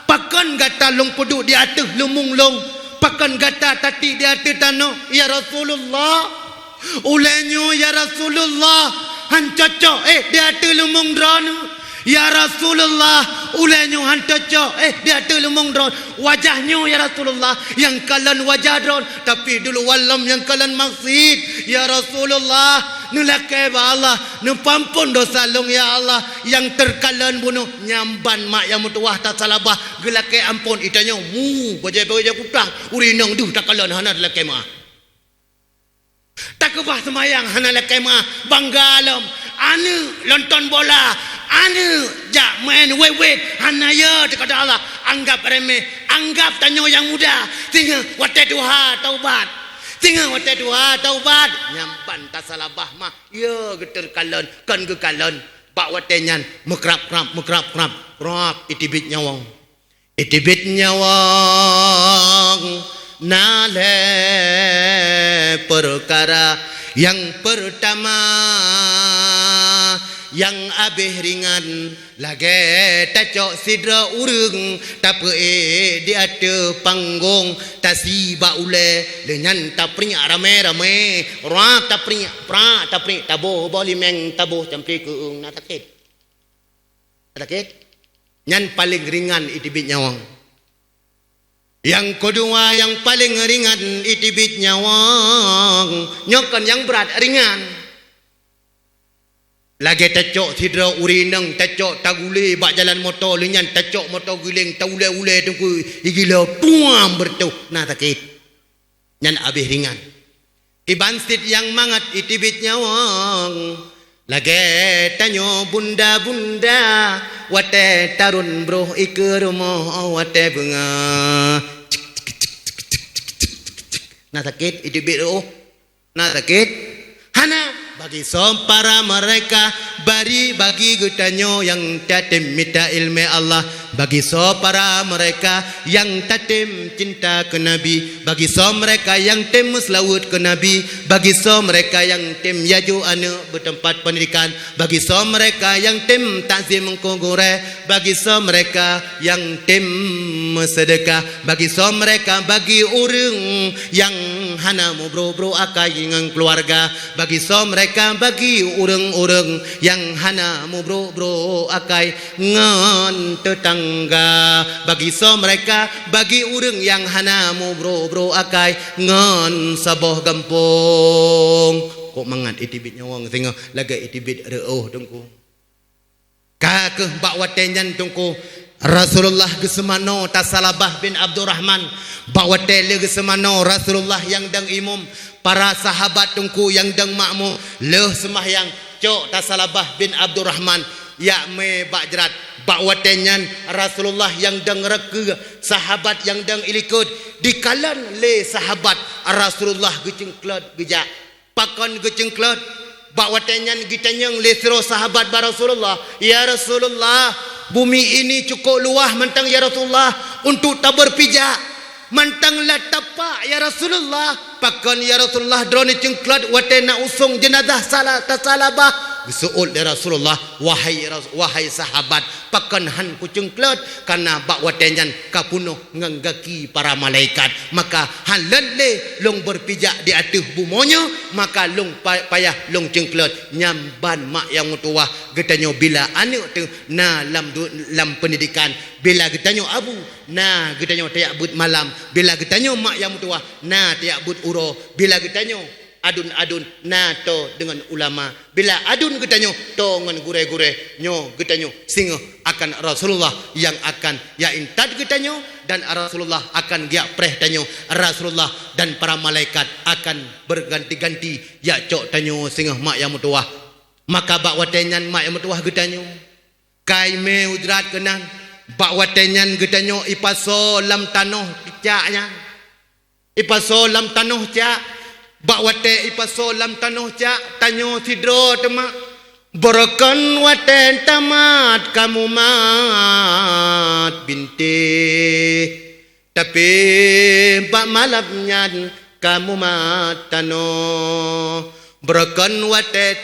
pakan gata long peduk di atas lumung long pakan gata tati di atas tanoh ya Rasulullah ulenyo ya Rasulullah han cocok di atas lumung drone ya Rasulullah ulenyo han cocok di atas lumung drone wajahnya ya Rasulullah yang kalan wajah drone tapi dulu walam yang kalan maksud ya Rasulullah nulakai ba Allah nupampun dosa long ya Allah yang terkalan bunuh nyamban mak yang mutuah tak salabah gelakai ampun itanya baja kutang urinang duh tak kalan hana lakai mah tak kebah semayang hana lakai mah banggalam anu nonton bola anu jak main wet hana ya dekat Allah anggap remeh anggap tanyo yang muda tinggal wate duha taubat tinggal wate duha taubat nyampan tasalabah mah ya geter kalan kan gekalan bak wate nyan mekrap krap itibit nyawang nale perkara yang pertama yang abih ringan lagi tacok sidra urung tapi di ada panggung tasiba ule lenyan tapri rame rap tapri taboh boleh meng taboh campur keung nak takit nyan paling ringan itibit nyawang yang kedua yang paling ringan itibit nyawang nyokan yang berat ringan lagi tacok sidra urinang tacok tagule bak jalan motor lenyan tacok motor giling taule tunggu igila tuam bertuh nah takit nyan abih ringan kibansit yang mangat itibit nyawang lagi tanyo bunda wate tarun bro iker rumah wate bunga nah takit itibit nah takit hana bagi som para mereka bagi getanyo yang tatim minta ilmu Allah, bagi so para mereka yang tatim cinta ke Nabi, bagi so mereka yang tim selawat ke Nabi, bagi so mereka yang tim yaju anak bertempat pendidikan, bagi so mereka yang tim takzim mengkongore, bagi so mereka yang tim sedekah, bagi so mereka bagi orang yang hana mu bro akai dengan keluarga, bagi so mereka bagi orang-orang yang hana mu bro akai ngan tetangga, bagi so mereka bagi orang yang hana mu bro akai ngan saboh gampung. Kok mangat itibit nyawang tengah laga itibit reuh tungku kakeh bak watenyan tungku Rasulullah gesemano Tasalabah bin Abdurrahman bak watele gesemano Rasulullah yang dang imum para sahabat tungku yang dang makmum leh semahyang cok Tasalabah bin Abdurrahman ya me bak jerat bak watenyan Rasulullah yang dang reke sahabat yang dang ilikut dikalan le sahabat Rasulullah gecengklat gejak pakon gecengklat bak watenyan gitanyang le siro sahabat ba Rasulullah, ya Rasulullah bumi ini cukup luah mentang ya Rasulullah untuk tak berpijak mantanglah tapak ya Rasulullah pakon ya Rasulullah drone cengklat watena usung jenazah Tasalabah gesuul ya Rasulullah wahai sahabat pakan han kucengklat karena bak watenyan kapunuh nganggaki para malaikat maka han lele long berpijak di atas bumonya maka long payah long cengklat nyamban mak yang tua getanyo bila anak tu na lam pendidikan bila getanyo abu na getanyo tiak but malam bila getanyo mak yang tua na tiak but uro bila getanyo adun-adun na to dengan ulama bila adun getanyo to ngan gure-gure nyo getanyo singa akan Rasulullah yang akan ya intad getanyo dan Rasulullah akan gia preh tanyo Rasulullah dan para malaikat akan berganti-ganti ya cok tanyo singa mak yang mutuah maka bak watenyan mak yang mutuah getanyo kai me udrat kenan bak watenyan getanyo ipaso lam tanoh caknya ipaso lam tanoh cak bak wate ipaso lam tanoh cak tanyo sidro temak berakan waten tamat kamu mat binti tapi bak malamnya kamu mat tanoh berakan wate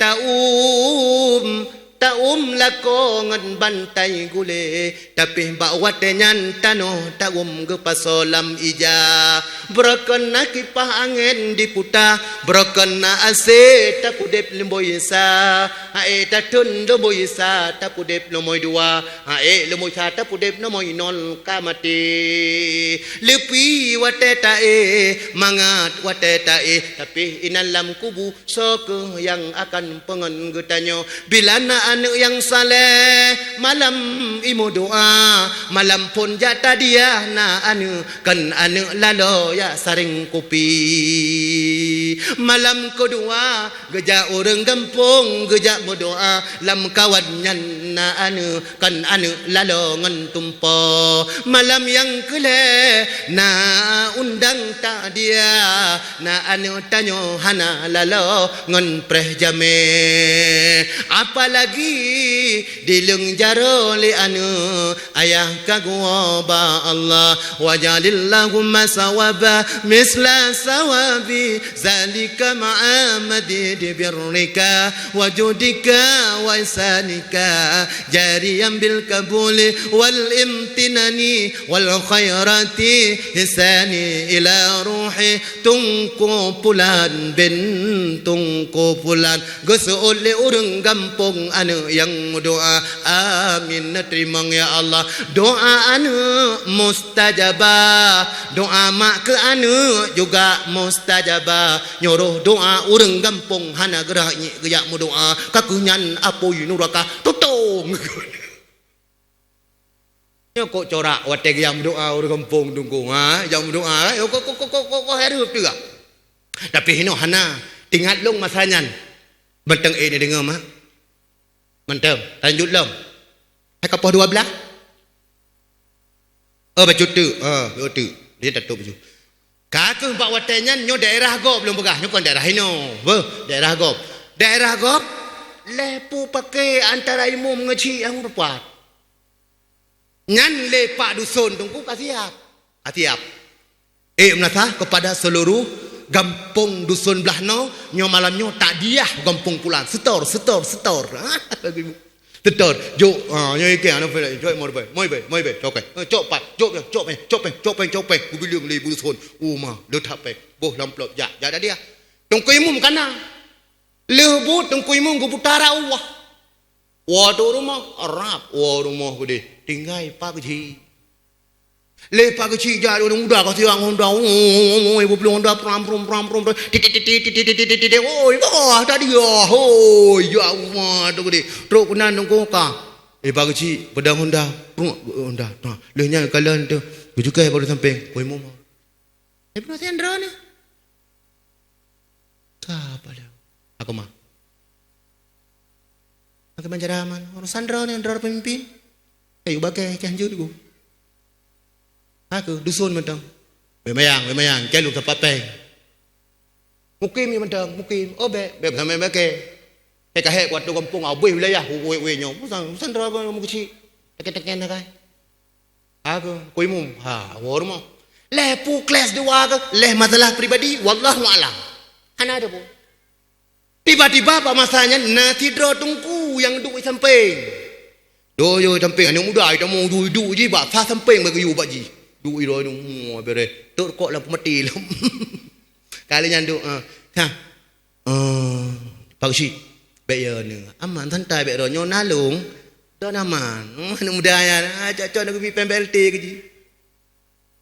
taum lako ngan bantai gule tapi bak watenyan tanoh taum gepasolam ija berakan na kipah angin diputa berakan na ase tapudep limboyisa hae tatun limboyisa tapudep nomoy dua hae limboyisa tapudep nomoy nol kamati lepi watetae mangat watetae tapi inalam kubu sok yang akan pengen getanyo bila na anak yang saleh malam imu doa malam pun jatah dia na anu kan anak lalo ya saring kopi malam kedua geja orang kampung geja berdoa lam kawannya na anu kan anu lalo ngan tumpo malam yang kele na undang tak dia na anu tanyo hana lalo ngan preh jame apalagi dilung jaro li anu ayah kagwa Allah wajalillahumma sawaba misla sawabi zalika ma'amadi birrika wajudika wa isanika jariyan bil kabuli wal imtinani wal khairati hisani ila ruhi tungku pulan bin tungku pulan gusul li urang gampung anu yang doa amin terima ya Allah doa anu mustajabah doa mak ke anu juga mustajabah nyuruh doa urang gampung hana gerahnya geyak mu doa kakunyan apoi nuraka tutong kok corak wate yang doa urang gampung tunggu ha yang doa kok harup juga tapi hino hana tingat long masanyan benteng ini dengar mak mantap lanjut lom hai kapal 12 baju tu tu dia tak tahu baju kakek bak watenyan nyo daerah gop belum pegah nyo kon daerah hino daerah gop daerah gop lepu pakai antara ilmu mengaji yang berbuat nyan lepak dusun tungku kasiap menasa kepada seluruh gampung dusun belah no nyo malamnya tak diah gampung pulang setor setor jo nyo ikan ano pula jo moi be copek ku bilang le dusun uma le tape boh lamplop ja dah dia tungku imum kana lebut tungku imum ku putara waduh rumah Arab rumah gede tinggal pagi le pagi jadi orang muda kau tiang Honda ibu beli Honda pram titit wah tadi ya Allah tu gede terus kena nunggu ka pagi pedang Honda le nya kalian tu juga baru sampai kau imum pernah sendra ni apa dah aku mah aku menjaraman orang sandra ni andra pemimpin kayu bagai kanjut aku dusun mentang bemayang kelu tempat peng mukim ni mentang mukim be sampai bagai kahek kuat tu kampung abai wilayah we nyo sandra apa mu kecil teken kai aku kuimum warmo lepu kelas dua ke leh masalah pribadi wallahu alam ana ada bu tiba-tiba apa masanya nasi dro tungku yang duk samping doyo samping anu muda itu mau duduk je ba sa samping bagi you baji duk iro nu bere tok kok lampu mati lam kali nyanduk pagsi beyo ni aman santai be ro nyo nalung do naman anu muda ya ajak nak pergi PMBLT ke ji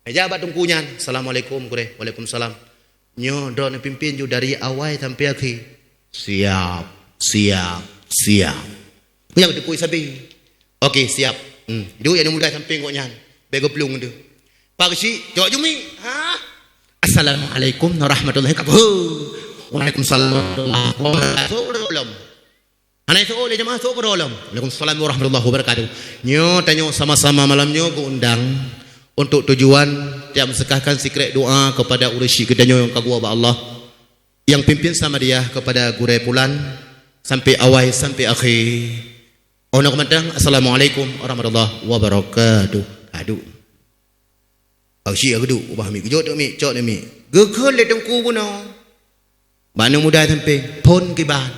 jabat tungkunya assalamualaikum kure waalaikumsalam nyo do nak pimpin ju dari awal sampai akhir siap yang dekui sabi okey siap duk yang muda samping kok nyan bego pelung tu pagi jok jumi assalamualaikum warahmatullahi wabarakatuh waalaikumsalam warahmatullahi anai so le jemaah so kerolom waalaikumsalam warahmatullahi wabarakatuh nyo tanyo sama-sama malamnya ku undang untuk tujuan tiap sekahkan secret doa kepada urusyi kedanyo yang kagua ba Allah yang pimpin sama dia kepada gurai pulan sampai awal sampai akhir. Ono kementang assalamualaikum warahmatullahi wabarakatuh. Aduh. Pagi aku duk pahami kejot mi cok mi. Gekel le tengku puno. Mana muda sampai pon ke ban.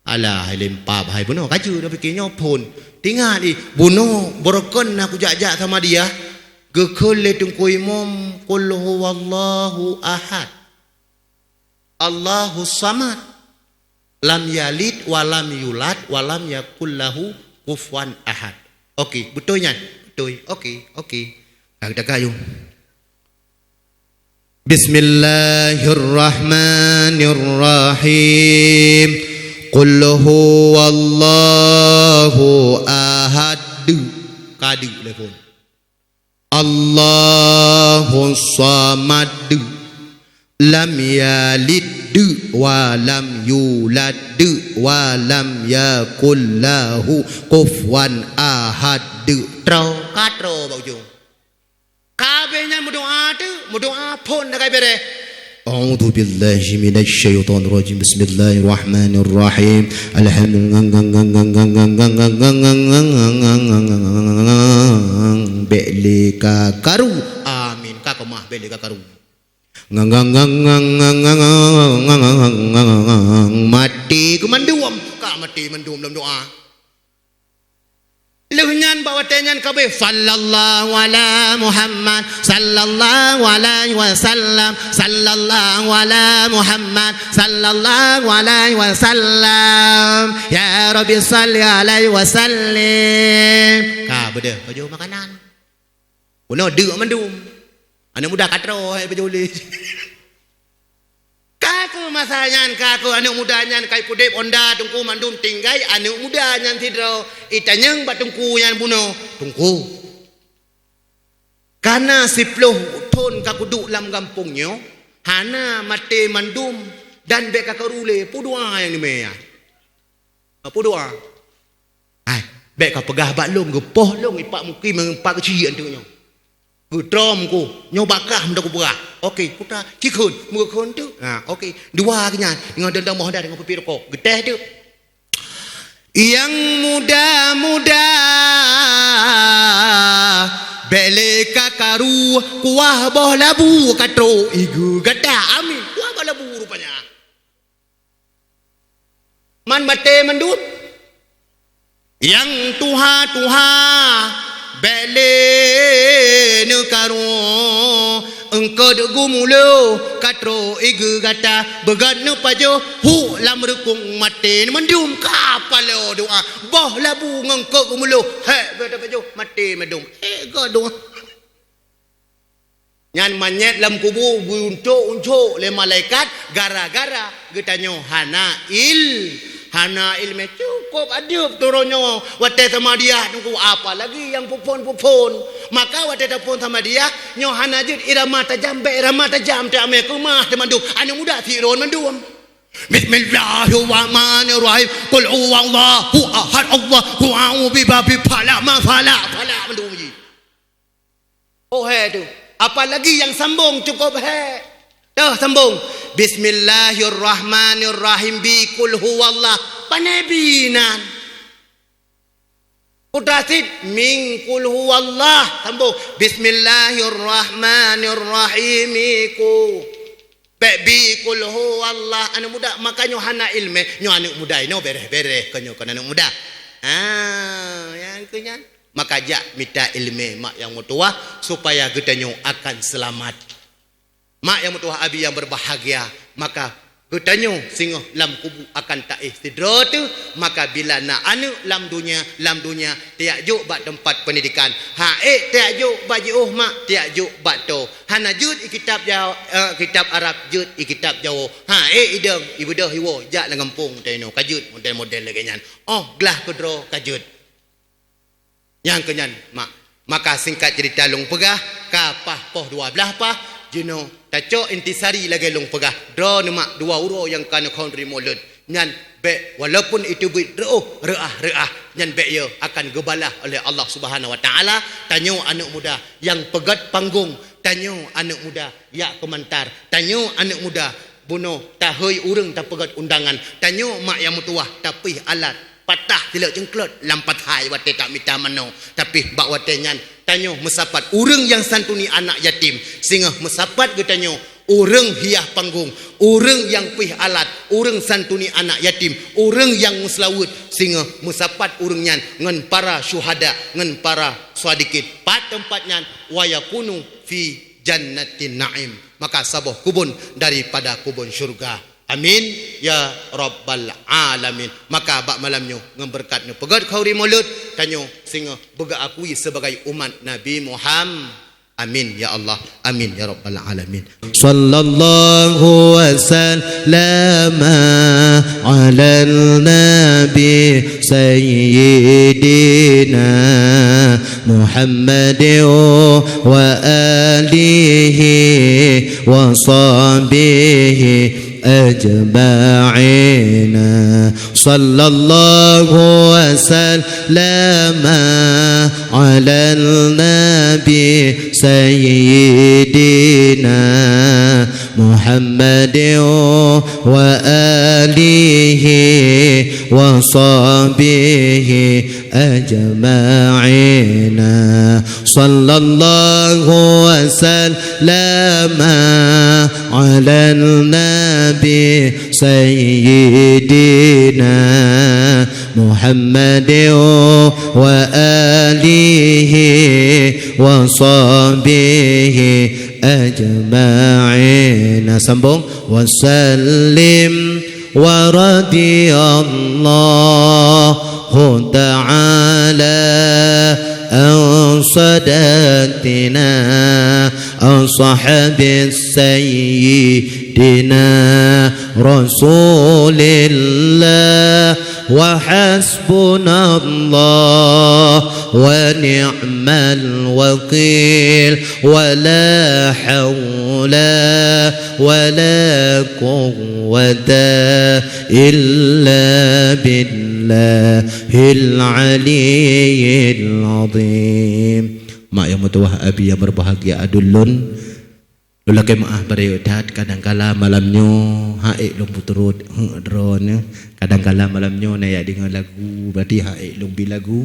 Alah lempap hai puno kaju dah fikirnya pon. Tinggal di buno berkon aku jak-jak sama dia. Gekel le tengku imam qul huwallahu ahad. Allahus samad lam yalid walam yulad walam yakul lahu kufuwan ahad. Okey, betulnya? Betul. Okey. Kita kayu. Bismillahirrahmanirrahim. Qul huwallahu ahad. Kadu telefon. Allahus samad. Lam yalid wa lam yulad wa lam yakul lahu kufuwan ahad. Trau katro bau jung. Kabehnya berdoa pun dah kabeh. A'udzu billahi minasy syaithanir rajim. Bismillahirrahmanirrahim. Belika karu. Amin. Kakomah belika karu. Mati kemandum kak mati mendum dalam doa lehunyan bawa tenyan kabeh sallallahu ala Muhammad sallallahu alaihi wasallam sallallahu ala Muhammad sallallahu alaihi wasallam ya Rabbi salli alaihi wasallim ka beda baju makanan puno deuk mendum anak muda katro hai bejoli kaku masalahnya kaku anak muda nyan kai pudep onda tungku mandum tinggai anak muda nyan tidro itanyang batungku nyan buno tungku karena 10 ton kakuduk lam kampungnya hana mate mandum dan beka karule pudua yang nimeya pudua ai beka pegah baklong gepoh long ipak mukim mempak kecil antunya Gedrom ku nyobakah mendak ku berah. Okey, putra kikun, mukun tu. Okey, dua kenyang dengan dendam mohda dengan pipi rokok. Geteh tu. Yang muda-muda bele kakaru kuah boh labu katro igu gadah amin kuah boh labu rupanya man mate mendut yang tuha bele ne karu engkau de gumulo katro igu gadah begat ne pajo hu lam rekung mate mendum kapalo doa boh labu ngengkau gumulo he begat pajo mate medum go doa nyan manyet lam kubu unco le malaikat gara-gara getanyo hana ilme cukup adib turunnya wate sama dia tunggu apa lagi yang pupon maka wate pun sama dia nyo hana jud irama tajam te ame kumah te mandum anu muda tiron mandum Bismillahirrahmanirrahim qul huwallahu ahad Allahu a'udzu bibabi fala mandum ji oh he tu apa lagi yang sambung cukup he dah sambung Bismillahirrahmanirrahim bi qul huwallah panabinan udasit min qul huwallah sambung Bismillahirrahmanirrahim ku bi qul huwallah anu muda makanya hana ilme nyo anak muda no bereh kanyo kan anak muda yang kenyan maka jak minta ilme mak yang mutua supaya getanyo akan selamat. Mak yang mutua abi yang berbahagia maka getanyo singoh lam kubu akan tak istidra tu maka bila nak anu lam dunia tiak juk bak tempat pendidikan tiak juk bagi mak tiak juk bak to hana jud kitab Jawa kitab Arab jud kitab Jawa ideng ibu dah hiwo jak na kampung teno kajut model lagi nyan glah kedro kajut yang kenyan mak maka singkat cerita long pegah kapah poh 12 pah jeno taco intisari lagi long pegah dro mak dua uro yang kana country mulut nyan be walaupun itu buit reah nyan be ye akan gebalah oleh Allah Subhanahu wa taala tanyo anak muda yang pegat panggung tanyo anak muda ya komentar tanyo anak muda bunuh tahoi urang tak pegat undangan tanyo mak yang mutuah tapi alat patah tidak jengklot lampat hai wate tak minta mano tapi bak wate nyan tanyo mesapat urang yang santuni anak yatim sehingga mesapat ke tanyo urang hiah panggung urang yang pih alat urang santuni anak yatim urang yang muslawut sehingga mesapat urang nyan ngan para syuhada ngan para swadikin pat tempat nyan wayakunu fi jannatin naim maka saboh kubun daripada kubun syurga. Amin ya rabbal alamin. Maka bak malamnya ngemberkatnya pegat khauri maulud tanyo sehingga bega akui sebagai umat Nabi Muhammad. Amin ya Allah. Amin ya rabbal alamin. Sallallahu wasallama ala nabi sayyidina Muhammad wa alihi wa sahbihi أجمعين صلى الله وسلم على النبي سيدنا محمد وآله وصحبه أجمعين صلى الله وسلم على النبي سيدنا محمد وآله وصحبه أجمعين sambung وسلم ورضي الله تعالى عن سادتنا أصحاب سيدنا رسول الله وحسبنا الله ونعم الوكيل ولا حول ولا قوة إلا بالله العلي العظيم mak yang mutuah abi yang berbahagia adulun lulake maah barayutat kadangkala malamnyo haik long puturut drone kadangkala malamnyo naya dengan lagu berarti haik long bilagu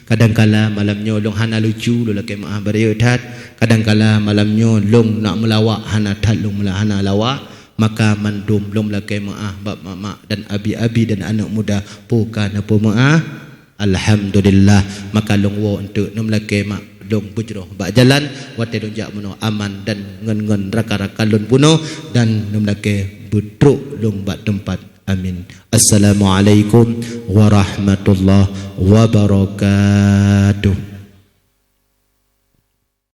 kadangkala malamnyo long hana lucu lulake maah barayutat kadangkala malamnyo long nak melawak hana tat long hana lawak maka mandum long lake maah bab mak dan abi-abi dan anak muda bukan apa maah alhamdulillah maka long wo untuk nom lake mak dong bujroh bak jalan wate dong jak muno aman dan ngen raka-raka lun puno dan nom lake budruk long bak tempat amin. Assalamualaikum warahmatullahi wabarakatuh.